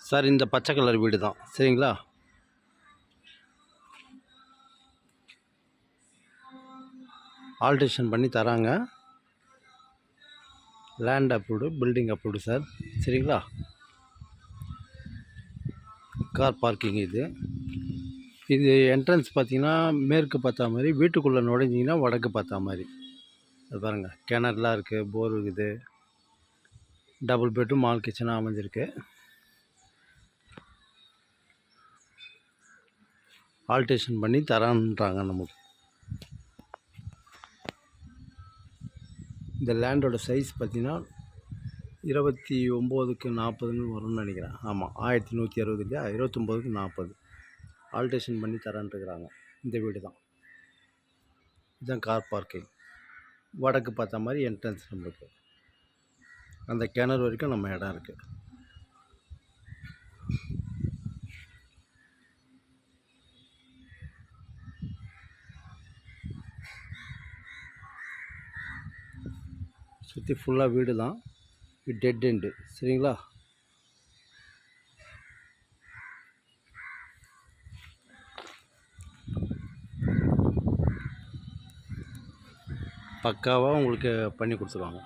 Sir இந்த பச்சை colour வீடு தான் சரிங்களா. ஆல்ட்ரேஷன் பண்ணி தராங்க. Land approved, building approved sir சரிங்களா. கார் பார்க்கிங் இது என்ட்ரன்ஸ் பார்த்தீங்கன்னா மேற்கு பார்த்தா மாதிரி, வீட்டுக்குள்ளே நுழைஞ்சிங்கன்னா வடக்கு பார்த்தா மாதிரி. அது பாருங்கள், கிணறுலாம் இருக்குது, போர் இருக்குது, டபுள் பெட்ரூம் ஆல் கிச்சனாக அமைஞ்சிருக்கு. ஆல்ட்ரேஷன் பண்ணி தரான்றாங்க நமக்கு. இந்த லேண்டோட சைஸ் பார்த்தீங்கன்னா 29x40 வரும்னு நினைக்கிறேன். ஆமாம், 1160 இல்லையா, 29x40 ஆல்ட்ரேஷன் பண்ணி தரான்ட்டுருக்குறாங்க. இந்த வீடு தான். இதுதான் கார் பார்க்கிங். வடக்கு பார்த்த மாதிரி என்ட்ரன்ஸ் நம்மளுக்கு. அந்த கிணறு வரைக்கும் நம்ம இடம் இருக்குது. சுற்றி ஃபுல்லாக வீடு தான். டெட் எண்டு சரிங்களா. பக்காவாக உங்களுக்கு பண்ணி கொடுத்துருவாங்க.